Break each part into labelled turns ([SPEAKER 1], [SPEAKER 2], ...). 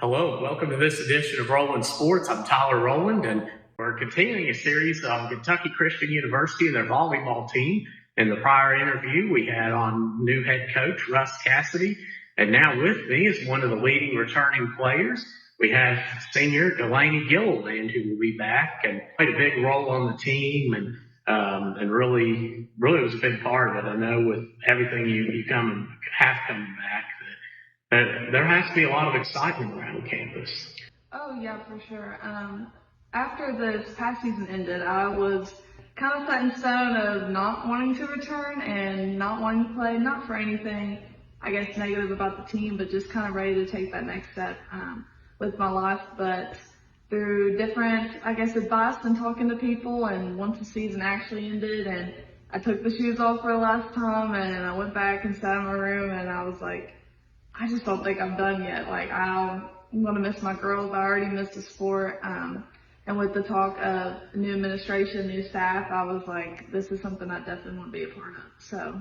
[SPEAKER 1] Hello, welcome to this edition of Roland Sports. I'm Tyler Rowland, and we're continuing a series on Kentucky Christian University and their volleyball team. In the prior interview, we had on new head coach Russ Cassidy, and now with me is one of the leading returning players. We have senior Delanie Gilliland, who will be back and played a big role on the team, and really was a big part of it. I know with everything you have coming back, there has to be a lot of excitement around campus.
[SPEAKER 2] Oh yeah, for sure. After this past season ended, I was kind of set in stone of not wanting to return and not wanting to play, not for anything, I guess, negative about the team, but just kind of ready to take that next step with my life. But through different, I guess, advice and talking to people, and once the season actually ended and I took the shoes off for the last time and I went back and sat in my room and I was like, I just don't think I'm done yet. Like, I'm going to miss my girls. I already missed the sport. And with the talk of new administration, new staff, I was like, this is something I definitely want to be a part of. So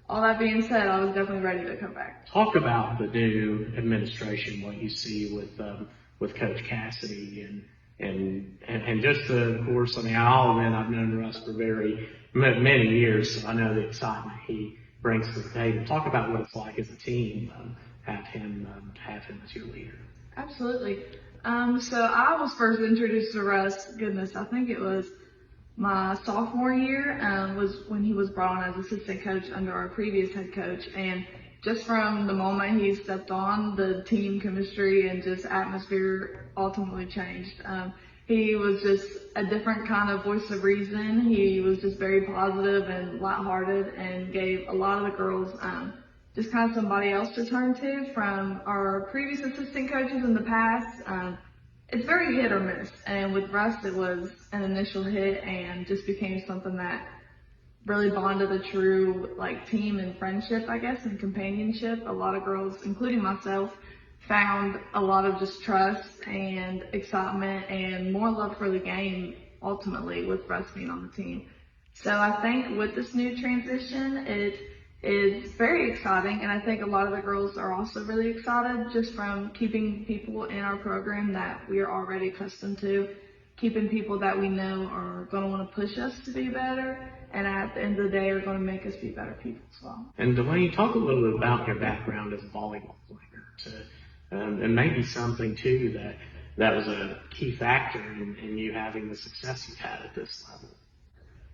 [SPEAKER 2] all that being said, I was definitely ready to come back.
[SPEAKER 1] Talk about the new administration, what you see with Coach Cassidy and just, of course, I mean, I'll admit I've known Russ for many years, so I know the excitement he brings to the table. Talk about what it's like as a team. Have him as your leader.
[SPEAKER 2] Absolutely. So I was first introduced to Russ, I think it was my sophomore year, was when he was brought on as assistant coach under our previous head coach. And just from the moment he stepped on, the team chemistry and just atmosphere ultimately changed. He was just a different kind of voice of reason. He was just very positive and lighthearted and gave a lot of the girls just kind of somebody else to turn to from our previous assistant coaches in the past. It's very hit or miss, and with Russ it was an initial hit and just became something that really bonded a true team and friendship, I guess, and companionship. A lot of girls, including myself, found a lot of just trust and excitement and more love for the game ultimately with Russ being on the team. So I think with this new transition, it is very exciting, and I think a lot of the girls are also really excited just from keeping people in our program that we are already accustomed to, keeping people that we know are going to want to push us to be better, and at the end of the day are going to make us be better people as well.
[SPEAKER 1] And Delanie, talk a little bit about your background as a volleyball player, and maybe something too that was a key factor in you having the success you've had at this level.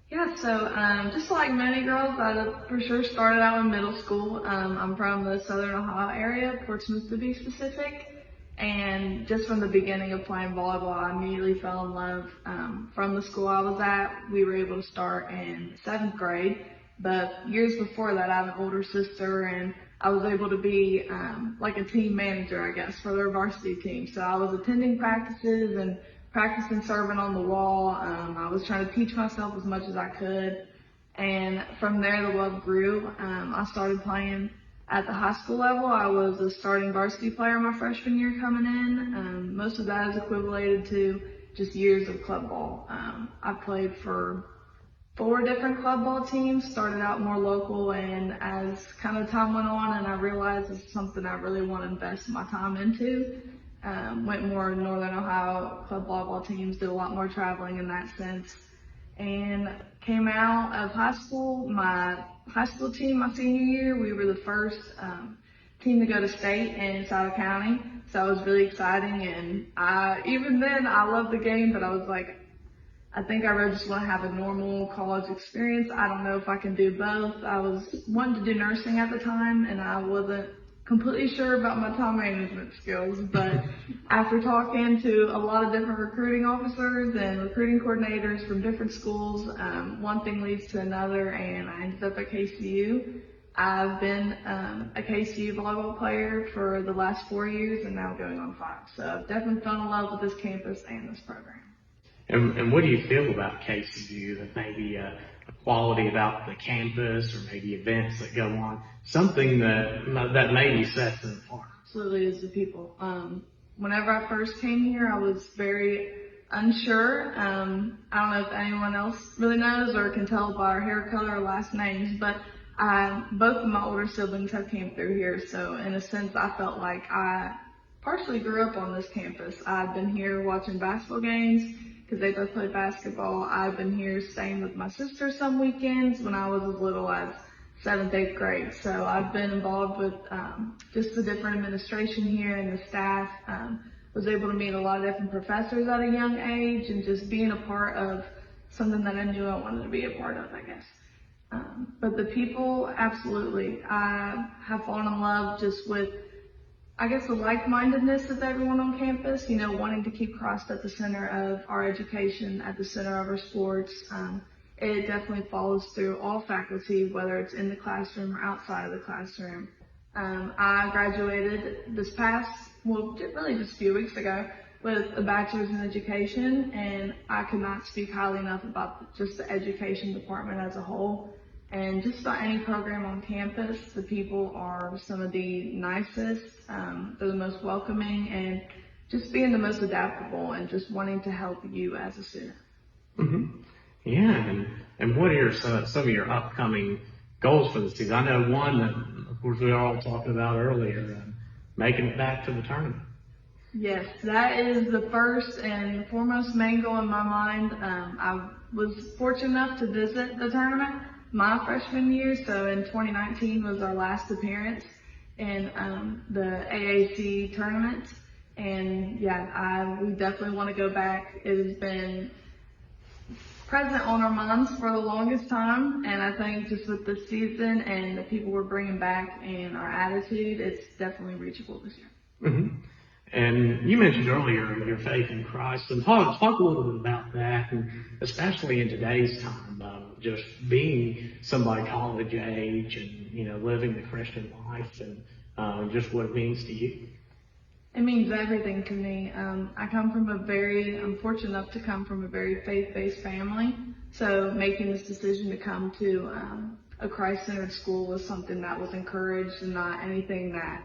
[SPEAKER 2] Yeah, so just like many girls, I for sure started out in middle school. I'm from the Southern Ohio area, Portsmouth to be specific, and just from the beginning of playing volleyball, I immediately fell in love. From the school I was at, we were able to start in 7th grade, but years before that, I have an older sister, and I was able to be like a team manager, I guess, for their varsity team. So I was attending practices and practicing serving on the wall. I was trying to teach myself as much as I could, and from there the love grew. I started playing at the high school level. I was a starting varsity player my freshman year coming in. Most of that is equated to just years of club ball. I played for 4 different club ball teams, started out more local, and as kind of time went on and I realized it's something I really want to invest my time into, went more Northern Ohio club volleyball teams, did a lot more traveling in that sense, and came out of high school. My high school team, my senior year, we were the first team to go to state in South County, so it was really exciting. And even then, I loved the game, but I was like, I think I really just want to have a normal college experience. I don't know if I can do both. I was wanting to do nursing at the time, and I wasn't completely sure about my time management skills, but after talking to a lot of different recruiting officers and recruiting coordinators from different schools, one thing leads to another, and I ended up at KCU. I've been a KCU volleyball player for the last 4 years and now going on 5. So I've definitely fallen in love with this campus and this program.
[SPEAKER 1] And what do you feel about KCU, that maybe a quality about the campus or maybe events that go on, something that maybe sets it apart?
[SPEAKER 2] Absolutely, is the people. Whenever I first came here, I was very unsure. I don't know if anyone else really knows or can tell by our hair color or last names, but both of my older siblings have came through here. So in a sense, I felt like I partially grew up on this campus. I've been here watching basketball games because they both play basketball. I've been here staying with my sister some weekends when I was as little as 7th, 8th grade. So I've been involved with just the different administration here and the staff. Was able to meet a lot of different professors at a young age and just being a part of something that I knew I wanted to be a part of, I guess. But the people, absolutely. I have fallen in love just with, I guess, the like-mindedness of everyone on campus, you know, wanting to keep Christ at the center of our education, at the center of our sports. It definitely follows through all faculty, whether it's in the classroom or outside of the classroom. I graduated this past, really just a few weeks ago, with a bachelor's in education, and I could not speak highly enough about just the education department as a whole. And just about any program on campus, the people are some of the nicest, they're the most welcoming, and just being the most adaptable and just wanting to help you as a student.
[SPEAKER 1] Mm-hmm. Yeah, and what are some of your upcoming goals for the season? I know one that, of course, we were all talking about earlier, making it back to the tournament.
[SPEAKER 2] Yes, that is the first and foremost main goal in my mind. I was fortunate enough to visit the tournament my freshman year, so in 2019 was our last appearance in the AAC tournament, and yeah, we definitely want to go back. It has been present on our minds for the longest time, and I think just with the season and the people we're bringing back and our attitude, it's definitely reachable this year.
[SPEAKER 1] Mm-hmm. And you mentioned earlier your faith in Christ, and talk a little bit about that, and especially in today's time, just being somebody college age and, you know, living the Christian life and just what it means to you.
[SPEAKER 2] It means everything to me. I'm fortunate enough to come from a very faith-based family, so making this decision to come to a Christ-centered school was something that was encouraged and not anything that,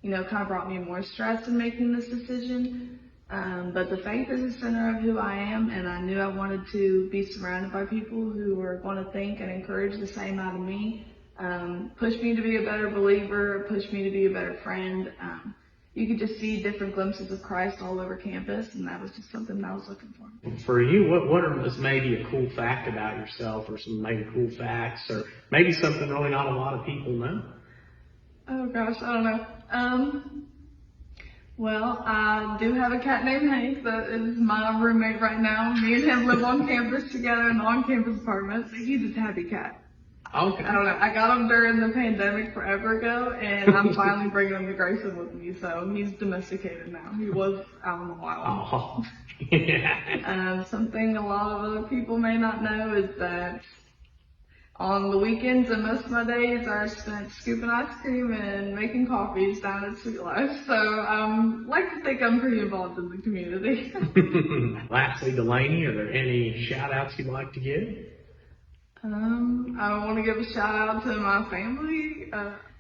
[SPEAKER 2] you know, kind of brought me more stress in making this decision. But the faith is the center of who I am, and I knew I wanted to be surrounded by people who were going to think and encourage the same out of me, push me to be a better believer, push me to be a better friend. You could just see different glimpses of Christ all over campus, and that was just something that I was looking for.
[SPEAKER 1] For you, what is maybe a cool fact about yourself, or some maybe cool facts, or maybe something really not a lot of people know?
[SPEAKER 2] Oh gosh, I don't know. Well, I do have a cat named Hank that is my roommate right now. Me and him live on campus together in an on-campus apartment. He's a tabby cat.
[SPEAKER 1] Okay.
[SPEAKER 2] I don't know. I got him during the pandemic forever ago, and I'm finally bringing him to Grayson with me, so he's domesticated now. He was out in the wild.
[SPEAKER 1] Oh, yeah.
[SPEAKER 2] Something a lot of other people may not know is that on the weekends and most of my days are spent scooping ice cream and making coffees down at Sweet Life. So I like to think I'm pretty involved in the community.
[SPEAKER 1] Lastly, Delanie, are there any shout outs you'd like to give?
[SPEAKER 2] I want to give a shout out to my family.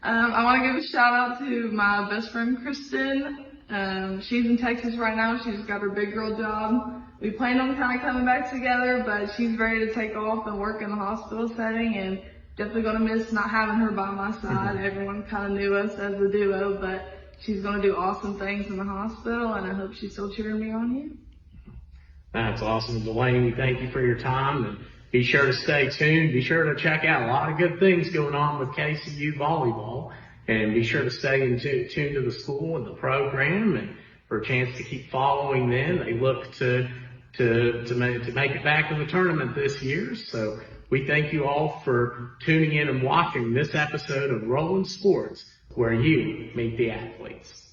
[SPEAKER 2] I want to give a shout out to my best friend Kristen. She's in Texas right now. She just got her big girl job. We planned on kind of coming back together, but she's ready to take off and work in the hospital setting, and definitely going to miss not having her by my side. Everyone kind of knew us as a duo, but she's going to do awesome things in the hospital, and I hope she's still cheering me on here.
[SPEAKER 1] That's awesome. Delanie, thank you for your time, and be sure to stay tuned. Be sure to check out a lot of good things going on with KCU Volleyball, and be sure to stay tuned to the school and the program, and for a chance to keep following them. They look to make it back in the tournament this year. So we thank you all for tuning in and watching this episode of Rolling Sports, where you meet the athletes.